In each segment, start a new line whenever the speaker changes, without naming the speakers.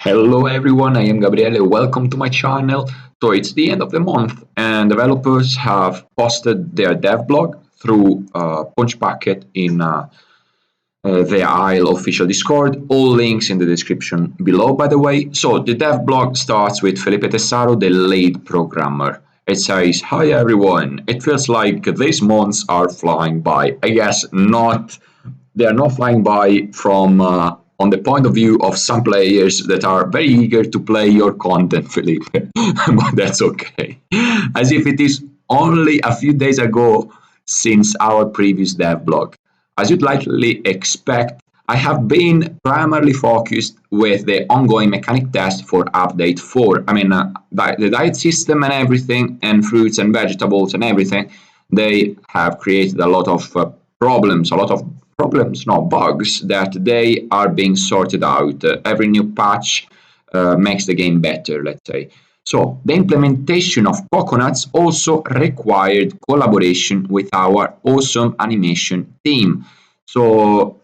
Hello everyone, I am Gabriele. Welcome to my channel. So it's the end of the month and developers have posted their devblog through Punchbucket in the Isle official Discord. All links in the description below, by the way. So the devblog starts with Felipe Tessaro, the lead programmer. It says, "Hi everyone. It feels like these months are flying by." I guess not. They are not flying by from on the point of view of some players that are very eager to play your content, Felipe. But that's okay. As if it is only a few days ago since our previous devblog. As you'd likely expect, I have been primarily focused with the ongoing mechanic test for update 4. The diet system and everything, and fruits and vegetables and everything, they have created a lot of problems, no, bugs that they are being sorted out. Every new patch makes the game better, let's say. So the implementation of coconuts also required collaboration with our awesome animation team. So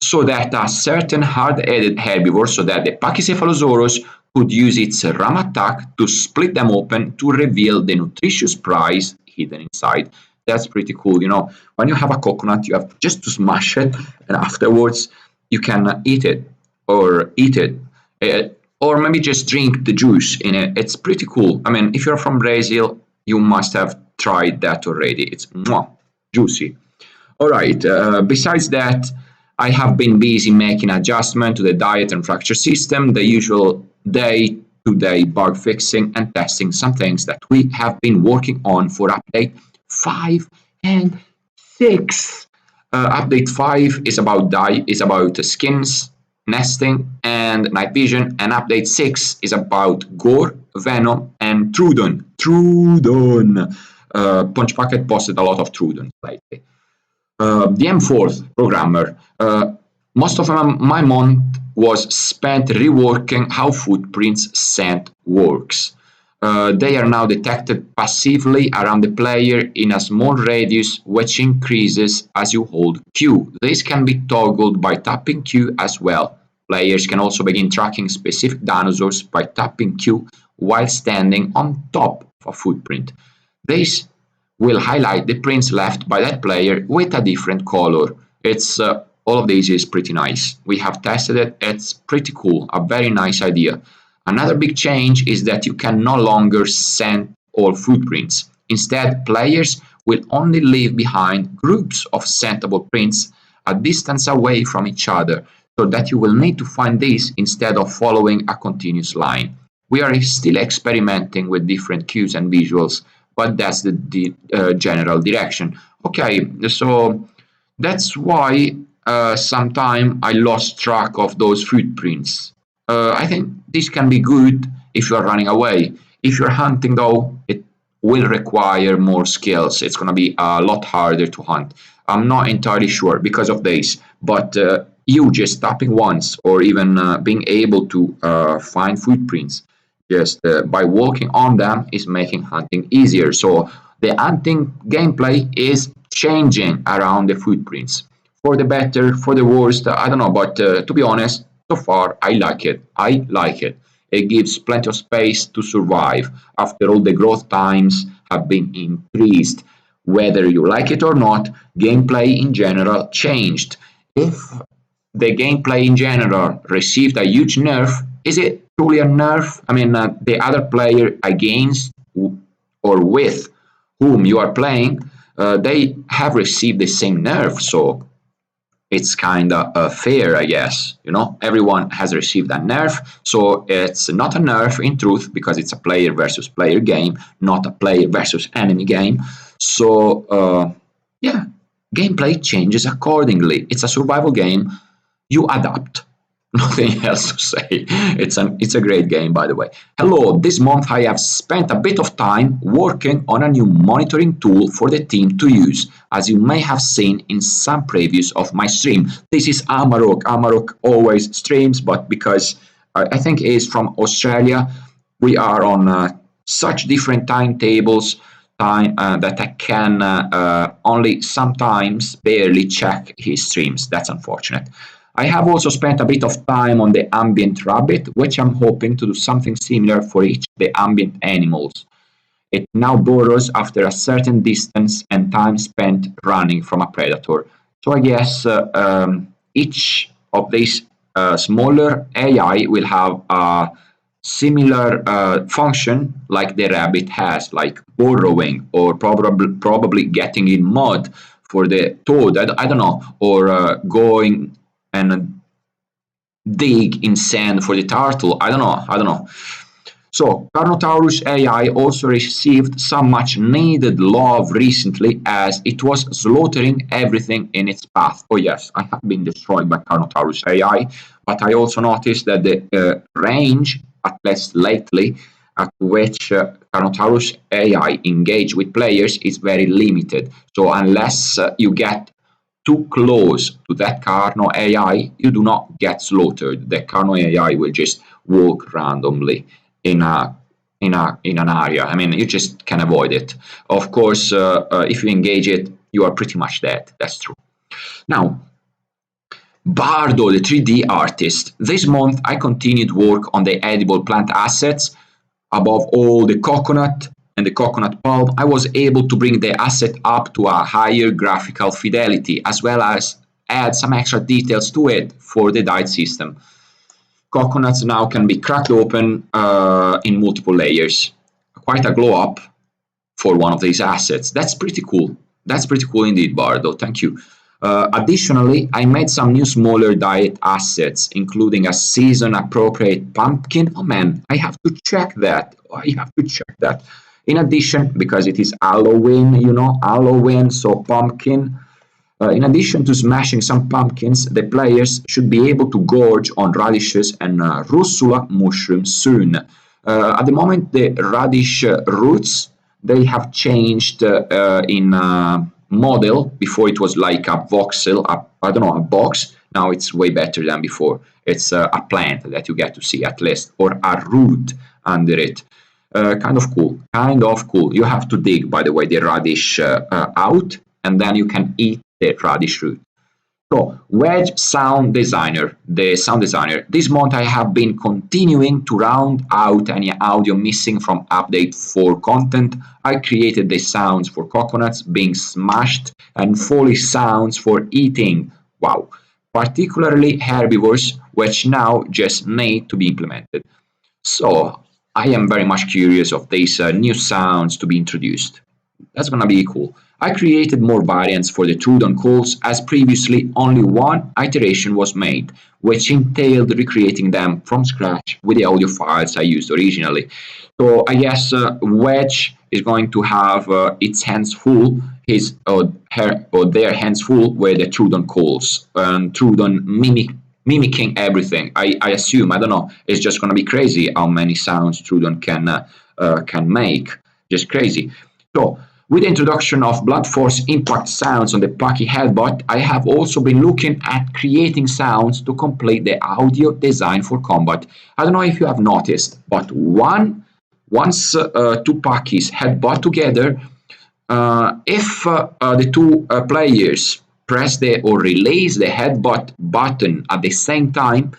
so that a certain hard-headed herbivore, so that the Pachycephalosaurus could use its ram attack to split them open to reveal the nutritious prize hidden inside. That's pretty cool. When you have a coconut, you have just to smash it, and afterwards you can eat it, or maybe just drink the juice in it. It's pretty cool. If you're from Brazil, you must have tried that already. It's juicy. All right. Besides that, I have been busy making adjustment to the diet and fracture system, the usual day-to-day bug fixing and testing some things that we have been working on for update 5 and 6. Update 5 is about skins, nesting, and night vision, and update 6 is about gore, venom, and Trudon. Punchbucket posted a lot of Trudon lately. The M4th programmer. Most of my month was spent reworking how footprints scent works. They are now detected passively around the player in a small radius, which increases as you hold Q. This can be toggled by tapping Q as well. Players can also begin tracking specific dinosaurs by tapping Q while standing on top of a footprint. This will highlight the prints left by that player with a different color. It's all of this is pretty nice. We have tested it. It's pretty cool. A very nice idea. Another big change is that you can no longer scent all footprints. Instead, players will only leave behind groups of scentable prints a distance away from each other, so that you will need to find these instead of following a continuous line. We are still experimenting with different cues and visuals, but that's the general direction. Okay, so that's why sometime I lost track of those footprints. I think this can be good if you are running away. If you're hunting, though, it will require more skills. It's going to be a lot harder to hunt. I'm not entirely sure because of this, but you just tapping once or even being able to find footprints just by walking on them is making hunting easier. So the hunting gameplay is changing around the footprints. For the better, for the worst, I don't know, but to be honest, so far I like it. I like it. It gives plenty of space to survive. After all, the growth times have been increased. Whether you like it or not, gameplay in general changed. If the gameplay in general received a huge nerf, is it truly a nerf? The other player against or with whom you are playing, they have received the same nerf, so it's kind of fair, I guess. Everyone has received a nerf, so it's not a nerf in truth because it's a player versus player game, not a player versus enemy game. So, yeah, gameplay changes accordingly. It's a survival game. You adapt. Nothing else to say. It's a great game, by the way. Hello, this month I have spent a bit of time working on a new monitoring tool for the team to use, as you may have seen in some previews of my stream. This is Amarok. Amarok always streams, but because I think he is from Australia, we are on such different timetables that I can only sometimes barely check his streams. That's unfortunate. I have also spent a bit of time on the ambient rabbit, which I'm hoping to do something similar for each of the ambient animals. It now burrows after a certain distance and time spent running from a predator. So I guess each of these smaller AI will have a similar function like the rabbit has, like burrowing or probably getting in mud for the toad. I don't know, or going and dig in sand for the turtle. I don't know. I don't know. So, Carnotaurus AI also received some much needed love recently as it was slaughtering everything in its path. Oh, yes, I have been destroyed by Carnotaurus AI, but I also noticed that the range, at least lately, at which Carnotaurus AI engage with players is very limited. So, unless you get too close to that Carno AI, you do not get slaughtered. The Carno AI will just walk randomly in a in an area. I mean, you just can avoid it. Of course, if you engage it, you are pretty much dead. That's true. Now, Bardo, the 3D artist. This month, I continued work on the edible plant assets. Above all, the coconut and the coconut pulp. I was able to bring the asset up to a higher graphical fidelity, as well as add some extra details to it for the diet system. Coconuts now can be cracked open in multiple layers. Quite a glow up for one of these assets. That's pretty cool. That's pretty cool indeed, Bardo. Thank you. Additionally, I made some new smaller diet assets, including a season-appropriate pumpkin. Oh man, I have to check that. I have to check that. In addition, because it is Halloween, Halloween, so pumpkin. In addition to smashing some pumpkins, the players should be able to gorge on radishes and russula mushrooms soon. At the moment, the radish roots, they have changed in model. Before it was like a voxel, I don't know, a box. Now it's way better than before. It's a plant that you get to see at least, or a root under it. Kind of cool, kind of cool. You have to dig, by the way, the radish out, and then you can eat the radish root. So, Wedge Sound Designer, the sound designer. This month I have been continuing to round out any audio missing from update 4 content. I created the sounds for coconuts being smashed and Foley sounds for eating. Wow. Particularly herbivores, which now just need to be implemented. So, I am very much curious of these new sounds to be introduced. That's gonna be cool. I created more variants for the Trudon calls as previously only one iteration was made, which entailed recreating them from scratch with the audio files I used originally. So I guess Wedge is going to have its hands full, his or her or their hands full with the Trudon calls and Trudon mimicking everything. I assume, I don't know, it's just going to be crazy how many sounds Trudon can make. Just crazy. So, with the introduction of blunt force impact sounds on the Pachy headbutt, I have also been looking at creating sounds to complete the audio design for combat. I don't know if you have noticed, but once two Pachys headbutt together, if the two players press the or release the headbutt button at the same time,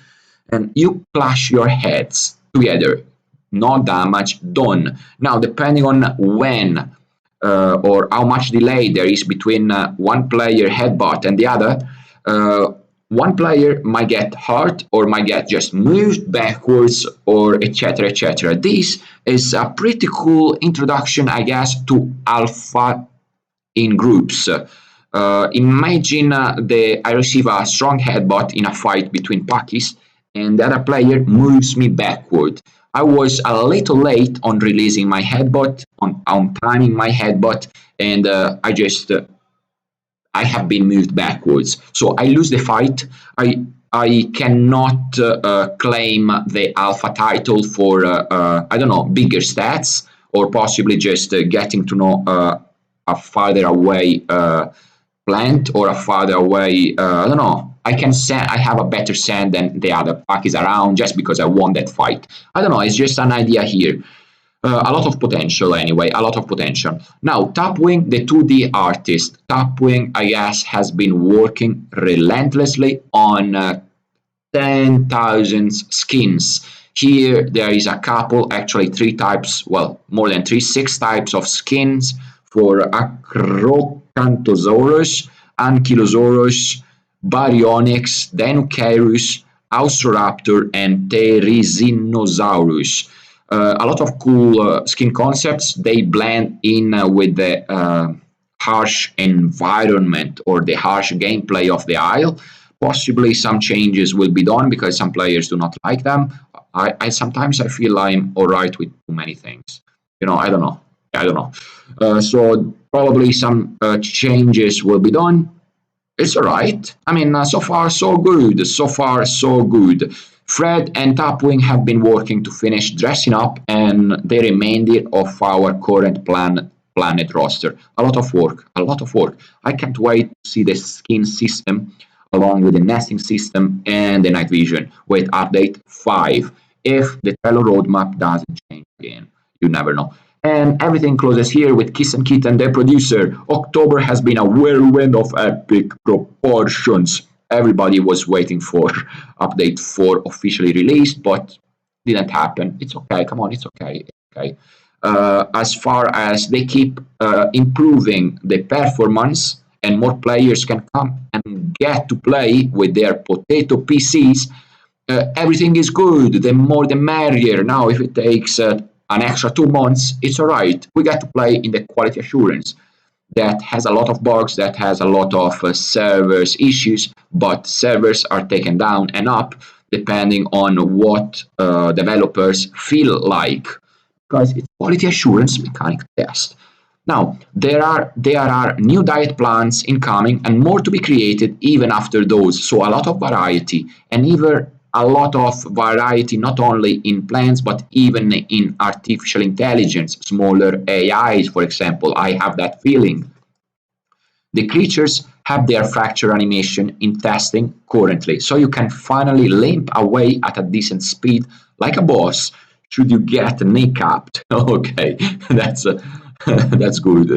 and you clash your heads together, no damage done. Now, depending on when or how much delay there is between one player headbutt and the other, one player might get hurt or might get just moved backwards or etc etc. This is a pretty cool introduction, I guess, to alpha in groups. Imagine I receive a strong headbutt in a fight between Pachys and the other player moves me backward. I was a little late on releasing my headbutt, on timing my headbutt, and I have been moved backwards. So I lose the fight. I cannot claim the alpha title for I don't know, bigger stats, or possibly just getting to know a farther away plant or a farther away I don't know. I have a better sand than the other Pachys around just because I won that fight. I don't know, it's just an idea here. A lot of potential anyway, a lot of potential. Now, Tapwing, the 2D artist. Tapwing, I guess, has been working relentlessly on 10,000 skins. Here there is a couple, actually 3 types, well, more than 6 types of skins for Acrocanthosaurus, Ankylosaurus, Baryonyx, Deinocheirus, Austroraptor, and Therizinosaurus. A lot of cool skin concepts. They blend in with the harsh environment or the harsh gameplay of the Isle. Possibly some changes will be done because some players do not like them. I sometimes I feel I'm alright with too many things. I don't know. So probably some changes will be done. It's alright. I mean, so far so good. So far so good. Fred and Tapwing have been working to finish dressing up and the remainder of our current planet roster. A lot of work. I can't wait to see the skin system along with the nesting system and the night vision with update 5. If the Trello roadmap doesn't change again, you never know. And everything closes here with Kiss and Kitten, the producer. October has been a whirlwind of epic proportions. Everybody was waiting for update 4 officially released, but didn't happen. It's okay. Come on, it's okay. As far as they keep improving the performance and more players can come and get to play with their potato PCs, everything is good. The more the merrier. Now, if it takes an extra 2 months, it's all right. We get to play in the quality assurance that has a lot of bugs, that has a lot of servers issues, but servers are taken down and up depending on what developers feel like, because it's quality assurance mechanic test. Now, there are new diet plans incoming and more to be created even after those. So a lot of variety, and even a lot of variety not only in plants but even in artificial intelligence, smaller AIs, for example. I have that feeling. The creatures have their fracture animation in testing currently, so you can finally limp away at a decent speed like a boss should you get kneecapped. Okay, that's good.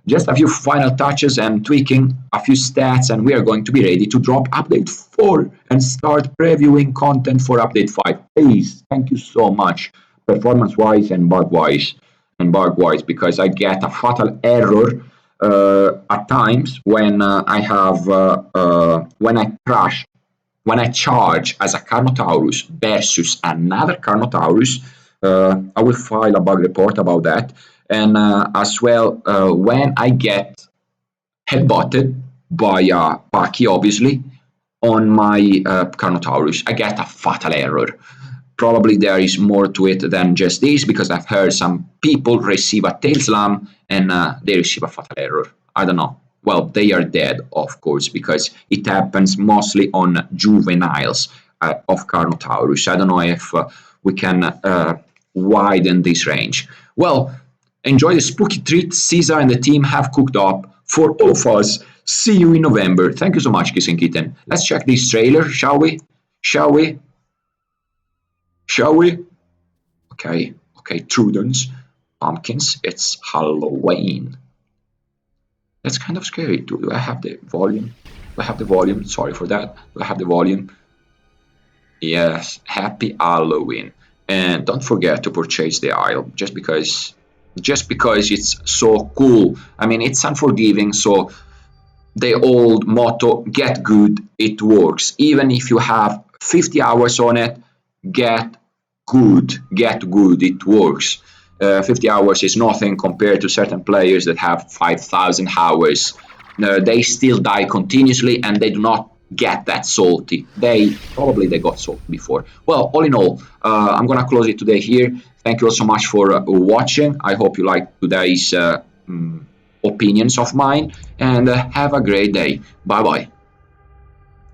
Just a few final touches and tweaking a few stats, and we are going to be ready to drop update 4 and start previewing content for update 5. Please, thank you so much, performance-wise and bug-wise, because I get a fatal error at times when when I charge as a Carnotaurus versus another Carnotaurus. I will file a bug report about that. And as well, when I get headbutted by a Pachy, obviously, on my Carnotaurus, I get a fatal error. Probably there is more to it than just this, because I've heard some people receive a tail slam and they receive a fatal error. I don't know. Well, they are dead, of course, because it happens mostly on juveniles of Carnotaurus. I don't know if we can widen this range. Well, enjoy the spooky treat Caesar and the team have cooked up for all of us. See you in November. Thank you so much, Kiss and Kitten. Let's check this trailer, shall we? Okay, Trudens, pumpkins, it's Halloween. That's kind of scary. Do I have the volume? Sorry for that. Do I have the volume? Yes, happy Halloween. And don't forget to purchase the Isle just because it's so cool. I mean, it's unforgiving, so the old motto, get good, it works. Even if you have 50 hours on it, get good, it works. 50 hours is nothing compared to certain players that have 5,000 hours. They still die continuously and they do not get that salty. They got salty before. Well, all in all, I'm gonna close it today here. Thank you all so much for watching. I hope you liked today's opinions of mine, and have a great day. Bye bye.